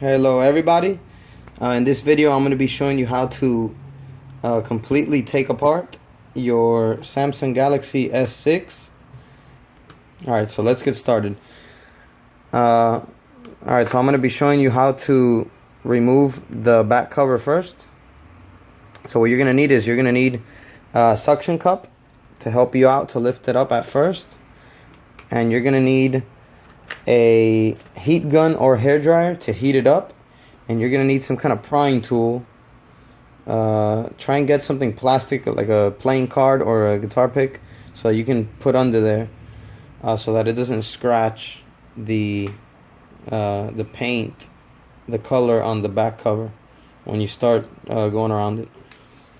Hello everybody. In this video I'm going to be showing you how to completely take apart your Samsung Galaxy S6. Alright, so let's get started. Alright, so I'm going to be showing you how to remove the back cover first. So what you're going to need is a suction cup to help you out to lift it up at first. And you're going to need a heat gun or hair dryer to heat it up, and you're gonna need some kind of prying tool. Try and get something plastic like a playing card or a guitar pick so you can put under there so that it doesn't scratch the paint, the color on the back cover when you start going around it.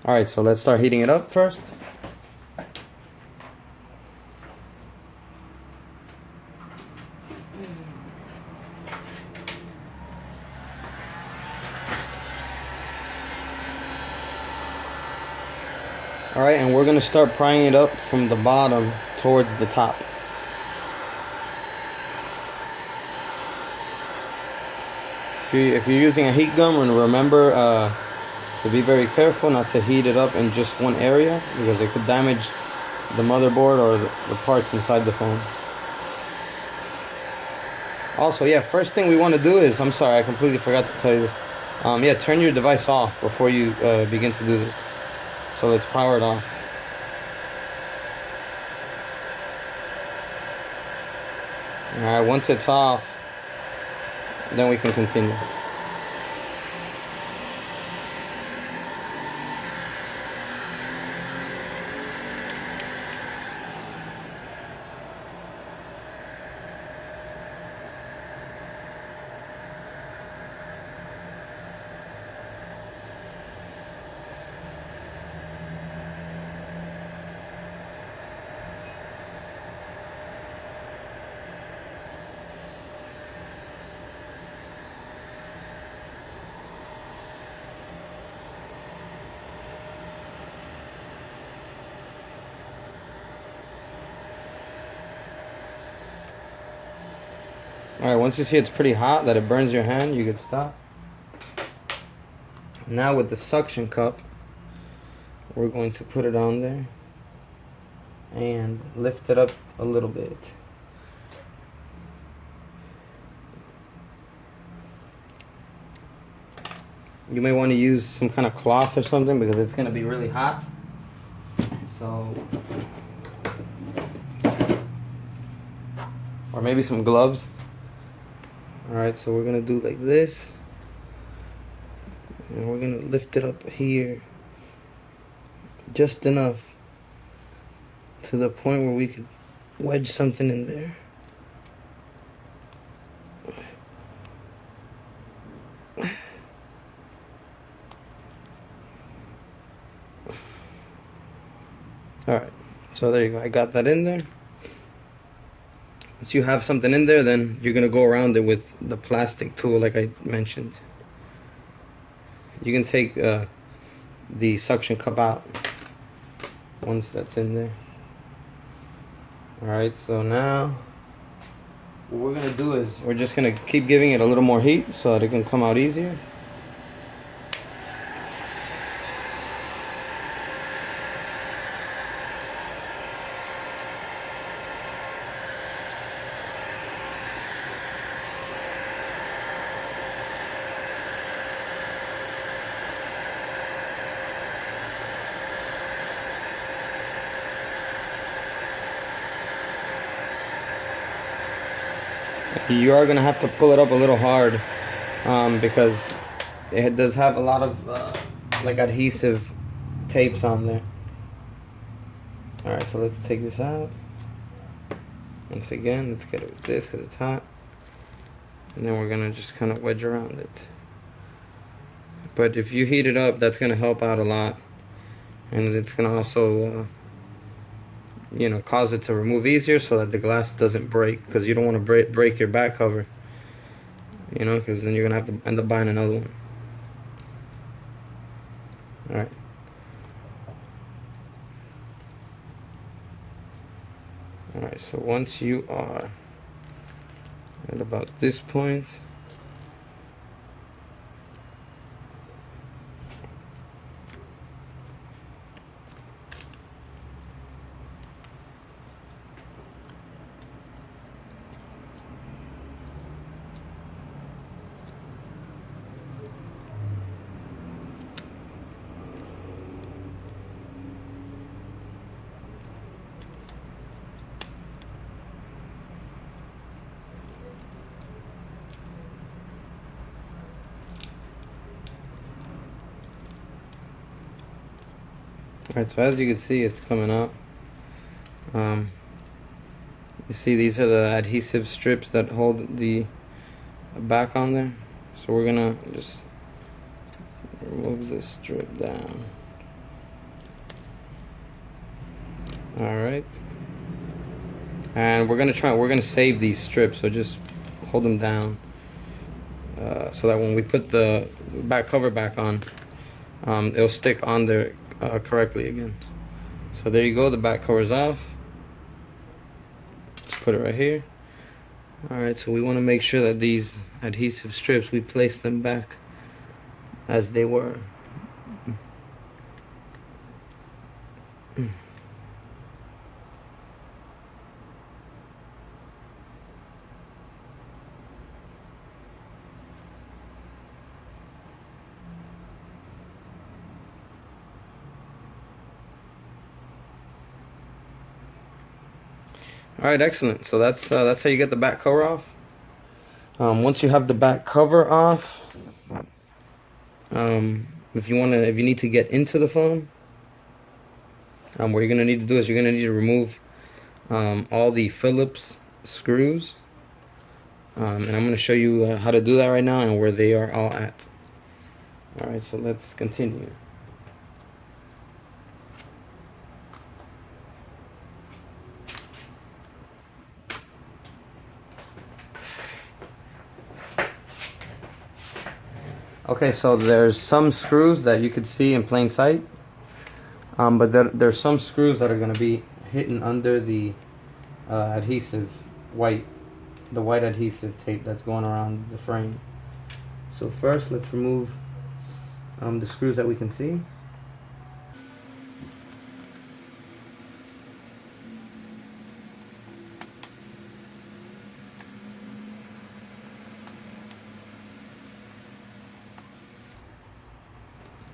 Alright, so let's start heating it up first. Alright, and we're going to start prying it up from the bottom towards the top. If you're using a heat gun, remember to be very careful not to heat it up in just one area, because it could damage the motherboard or the parts inside the phone. Also, yeah, first thing we want to do is, I'm sorry, I completely forgot to tell you this. Turn your device off before you begin to do this. So let's power it off. Alright, once it's off, then we can continue. Alright, once you see it's pretty hot, that it burns your hand, you can stop. Now with the suction cup, we're going to put it on there and lift it up a little bit. You may want to use some kind of cloth or something because it's going to be really hot. So, or maybe some gloves. Alright, so we're going to do like this. And we're going to lift it up here. Just enough to the point where we could wedge something in there. Alright, so there you go. I got that in there. Once you have something in there, then you're going to go around it with the plastic tool like I mentioned. You can take the suction cup out once that's in there. Alright, so now what we're going to do is we're just going to keep giving it a little more heat so that it can come out easier. You are going to have to pull it up a little hard because it does have a lot of like adhesive tapes on there. Alright, so let's take this out. Once again, let's get it with this because it's hot. And then we're going to just kind of wedge around it. But if you heat it up, that's going to help out a lot. And it's going to also cause it to remove easier so that the glass doesn't break, because you don't want to break your back cover, because then you're gonna have to end up buying another one. Alright, Alright, so once you are at about this point, Alright, so as you can see, it's coming out. You see, these are the adhesive strips that hold the back on there. So we're gonna just remove this strip down. Alright. And we're gonna save these strips, so just hold them down. So that when we put the back cover back on, it'll stick on there correctly again. So there you go, the back cover's off. Just put it right here. Alright, so we want to make sure that these adhesive strips, we place them back as they were. Alright, excellent. So that's how you get the back cover off. Once you have the back cover off, if you need to get into the phone, what you're gonna need to do is you're gonna need to remove all the Phillips screws, and I'm gonna show you how to do that right now and where they are all at. Alright, so let's continue. Okay, so there's some screws that you could see in plain sight, but there's some screws that are going to be hidden under the adhesive, white adhesive tape that's going around the frame. So first, let's remove the screws that we can see.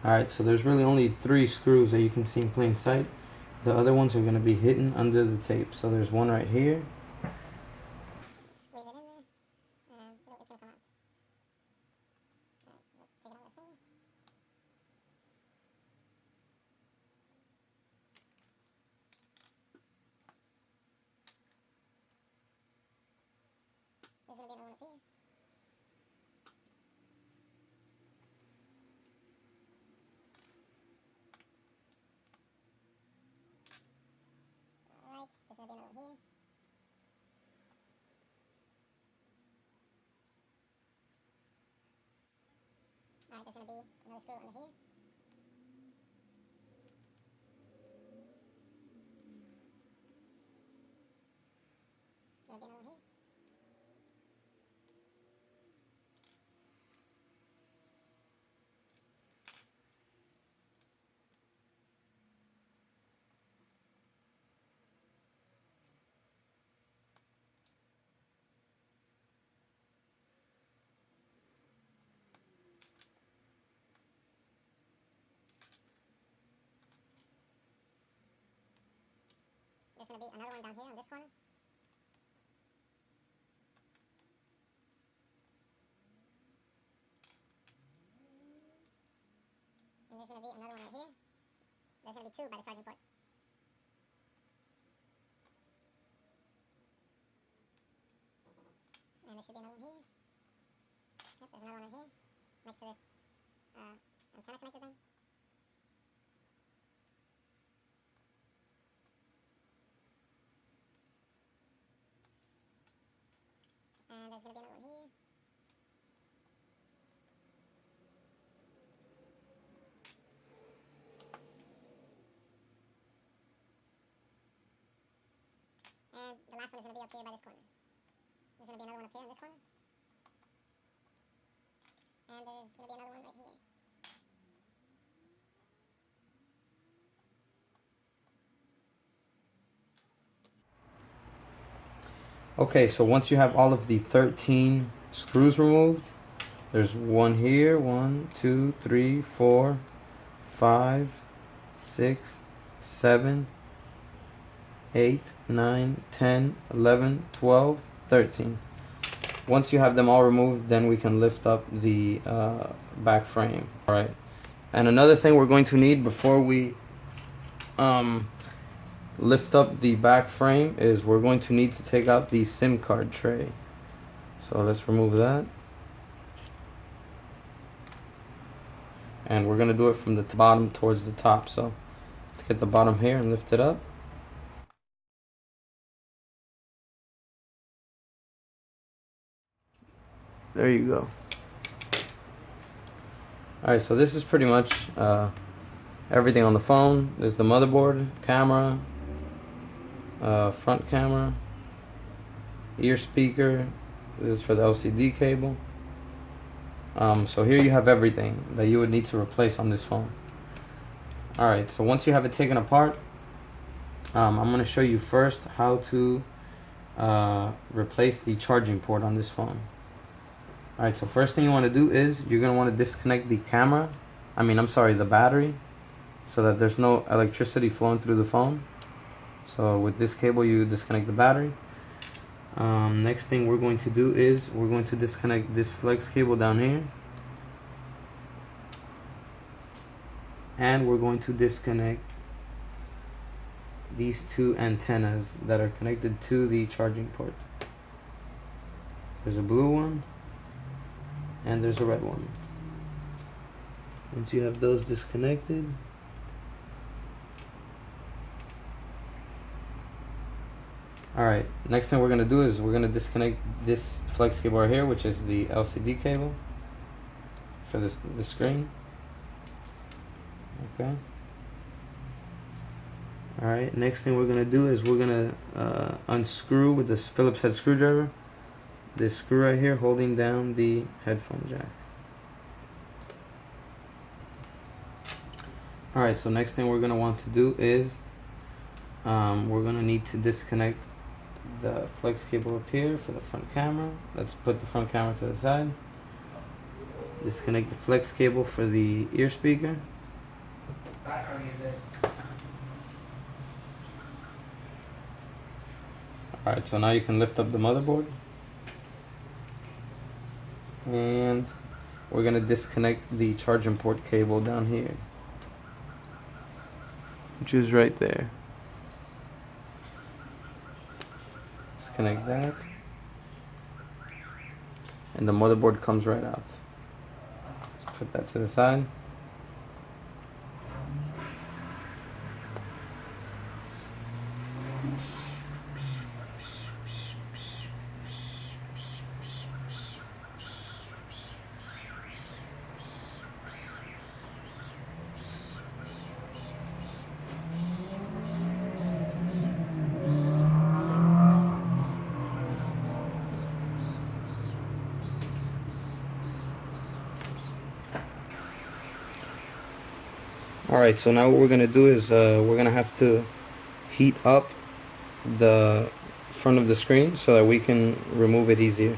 Alright, so there's really only 3 screws that you can see in plain sight. The other ones are going to be hidden under the tape. So there's one right here. There's going to be another one here. Alright, there's going to be another screw under here. There's going to be another one here. There's going to be another one down here on this corner. And there's going to be another one right here. There's going to be 2 by the charging port. And there should be another one here. Yep, there's another one right here. Next to this antenna connector thing. And there's going to be another one here. And the last one is going to be up here by this corner. There's going to be another one up here in this corner. And there's going to be another one right here. Okay, so once you have all of the 13 screws removed, there's one here, 1, 2, 3, 4, 5, 6, 7, 8, 9, 10, 11, 12, 13. Once you have them all removed, then we can lift up the back frame. Alright. And another thing we're going to need before we lift up the back frame is we're going to need to take out the SIM card tray. So let's remove that. And we're going to do it from the bottom towards the top. So let's get the bottom here and lift it up. There you go. Alright, so this is pretty much everything on the phone. There's the motherboard, camera, front camera, ear speaker. This is for the LCD cable. So here you have everything that you would need to replace on this phone. Alright, so once you have it taken apart, I'm going to show you first how to replace the charging port on this phone. Alright, so first thing you want to do is you're going to want to disconnect the the battery, so that there's no electricity flowing through the phone. So with this cable you disconnect the battery. Next thing we're going to do is we're going to disconnect this flex cable down here, and we're going to disconnect these two antennas that are connected to the charging port. There's a blue one and there's a red one. Once you have those disconnected, alright, next thing we're going to do is we're going to disconnect this flex cable right here, which is the LCD cable for the screen. Okay. Alright, next thing we're going to do is we're going to unscrew with this Phillips head screwdriver this screw right here holding down the headphone jack. Alright, so next thing we're going to want to do is we're going to need to disconnect the flex cable up here for the front camera. Let's put the front camera to the side. Disconnect the flex cable for the ear speaker. Alright, so now you can lift up the motherboard. And we're going to disconnect the charging port cable down here, which is right there. Disconnect that, and the motherboard comes right out. Let's put that to the side. Alright, so now what we're going to do is we're going to have to heat up the front of the screen so that we can remove it easier.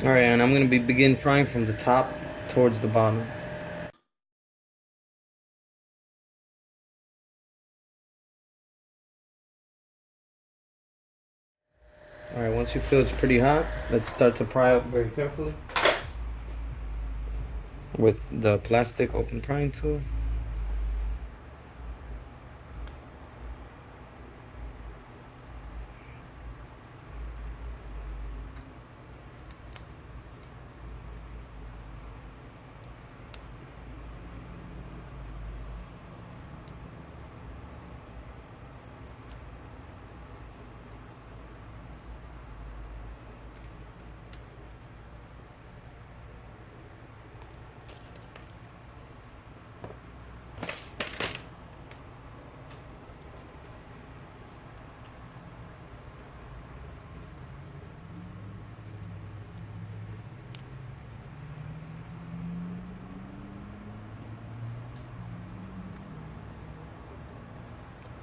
Alright, and I'm going to begin prying from the top towards the bottom. Alright, once you feel it's pretty hot, let's start to pry up very carefully with the plastic open prying tool.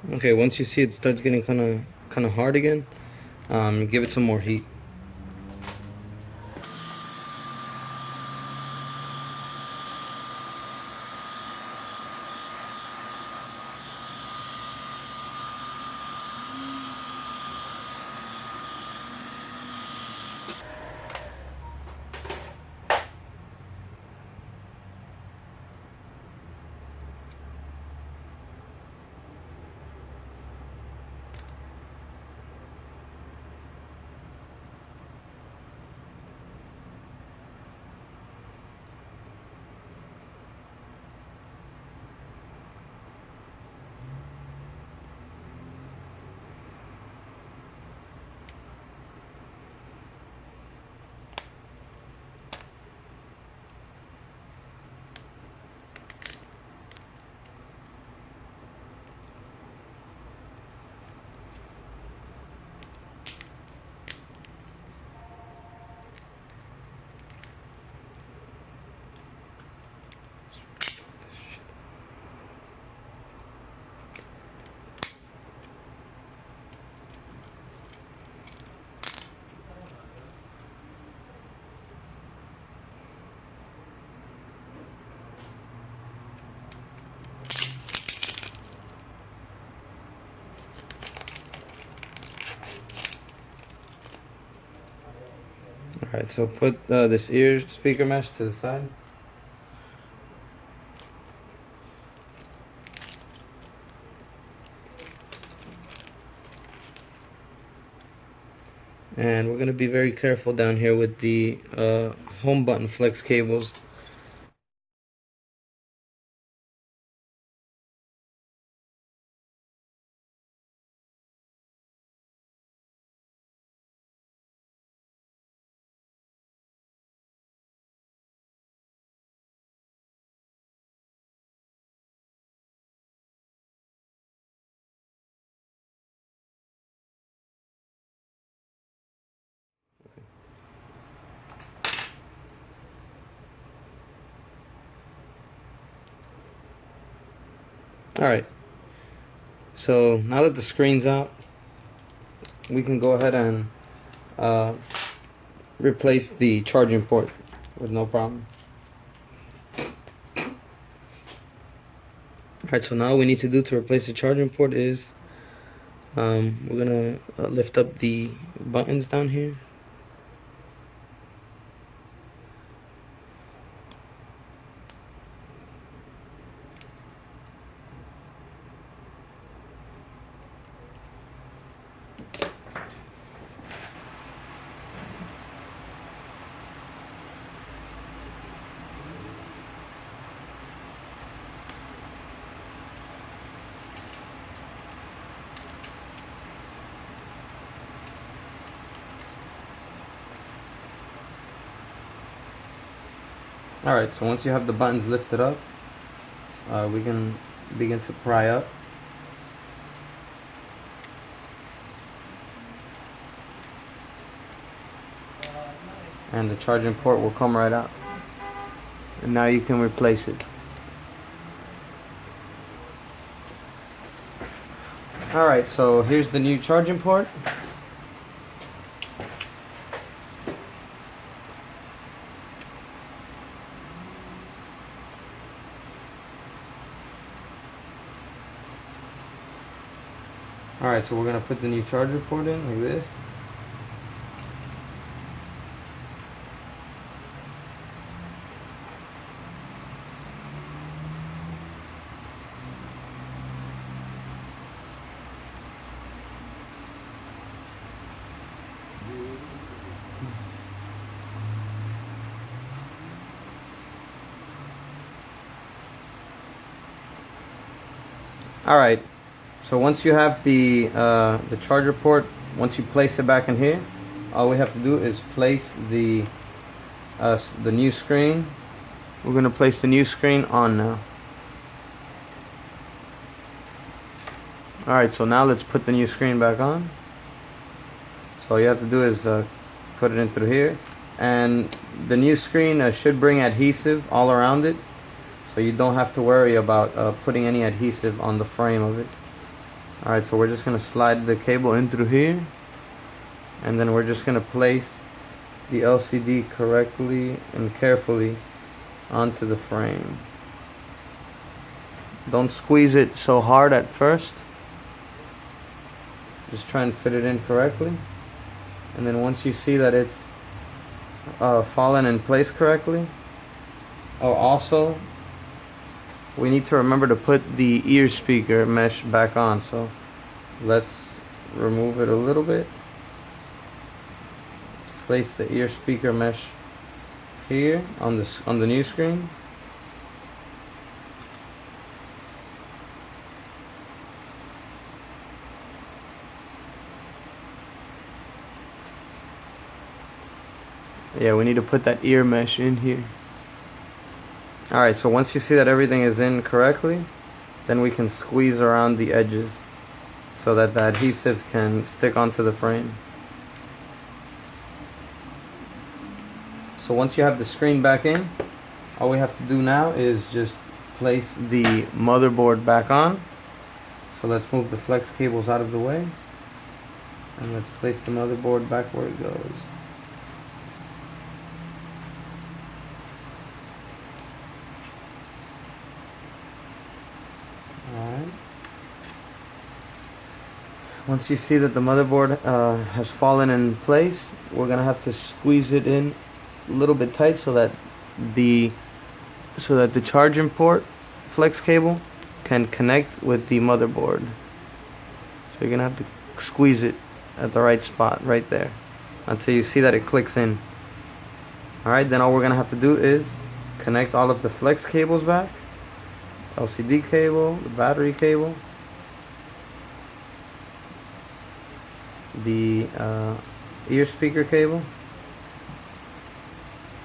Okay, once you see it starts getting kind kind of hard again. Give it some more heat. Alright, so put this ear speaker mesh to the side. And we're going to be very careful down here with the home button flex cables. Alright, so now that the screen's out, we can go ahead and replace the charging port with no problem. Alright, so now what we need to do to replace the charging port is we're gonna lift up the buttons down here. Alright, so once you have the buttons lifted up, we can begin to pry up. And the charging port will come right out. And now you can replace it. Alright, so here's the new charging port. Alright, so we're going to put the new charger port in like this. Alright. So once you have the charger port, once you place it back in here, all we have to do is place the new screen. We're going to place the new screen on now. Alright, so now let's put the new screen back on. So all you have to do is put it in through here. And the new screen should bring adhesive all around it. So you don't have to worry about putting any adhesive on the frame of it. Alright, so we're just going to slide the cable in through here, and then we're just going to place the LCD correctly and carefully onto the frame. Don't squeeze it so hard at first. Just try and fit it in correctly. And then once you see that it's fallen in place correctly, also we need to remember to put the ear speaker mesh back on. So let's remove it a little bit. Let's place the ear speaker mesh here on the new screen. Yeah, we need to put that ear mesh in here. Alright, so once you see that everything is in correctly, then we can squeeze around the edges so that the adhesive can stick onto the frame. So once you have the screen back in, all we have to do now is just place the motherboard back on. So let's move the flex cables out of the way, and let's place the motherboard back where it goes. Alright. Once you see that the motherboard has fallen in place, we're gonna have to squeeze it in a little bit tight so that the charging port flex cable can connect with the motherboard. So you're gonna have to squeeze it at the right spot right there until you see that it clicks in. Alright, then all we're gonna have to do is connect all of the flex cables back. LCD cable, the battery cable, the ear speaker cable,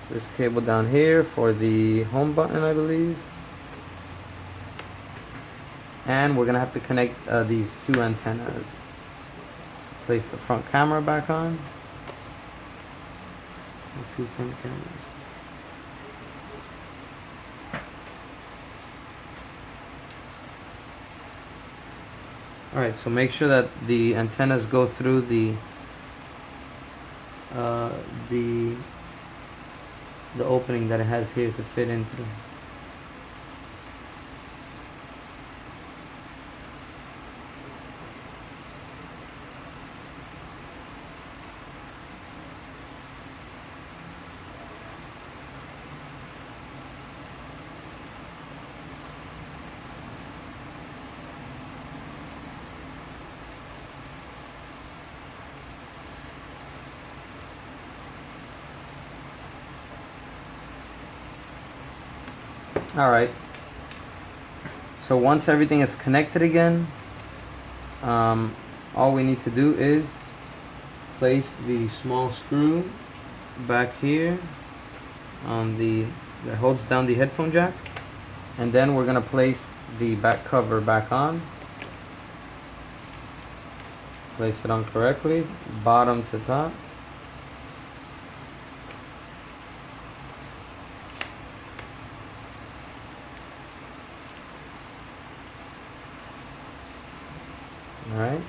this cable down here for the home button, I believe, and we're gonna have to connect these two antennas. Place the front camera back on. The two front cameras. Alright, so make sure that the antennas go through the opening that it has here to fit in through. Alright, so once everything is connected again, all we need to do is place the small screw back here on that holds down the headphone jack, and then we're gonna place the back cover back on. Place it on correctly, bottom to top. All right.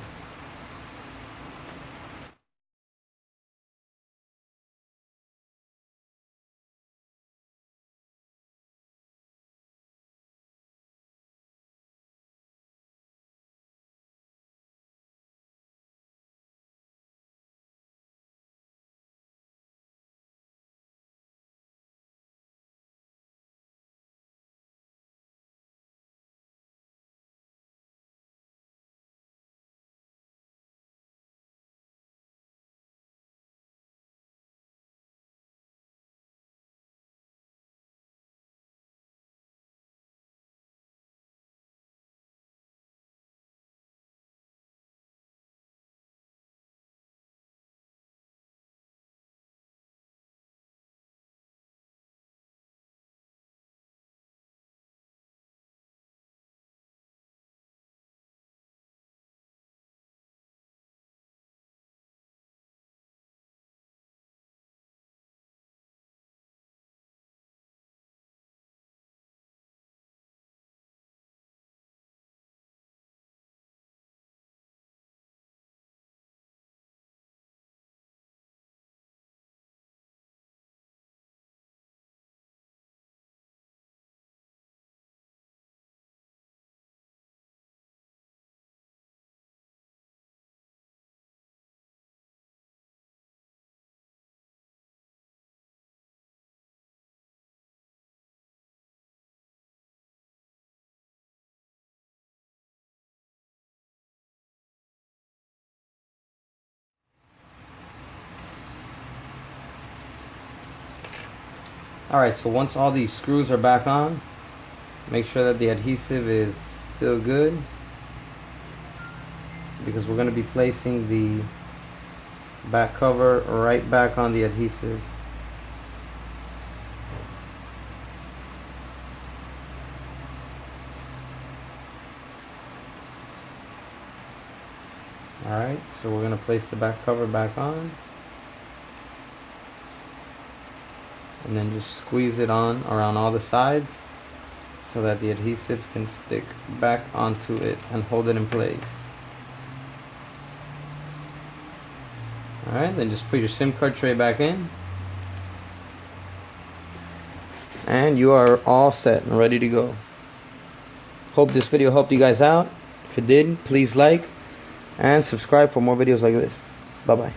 Alright, so once all these screws are back on, make sure that the adhesive is still good, because we're going to be placing the back cover right back on the adhesive. Alright, so we're going to place the back cover back on, and then just squeeze it on around all the sides so that the adhesive can stick back onto it and hold it in place. Alright, then just put your SIM card tray back in, and you are all set and ready to go. Hope this video helped you guys out. If it did, please like and subscribe for more videos like this. Bye bye.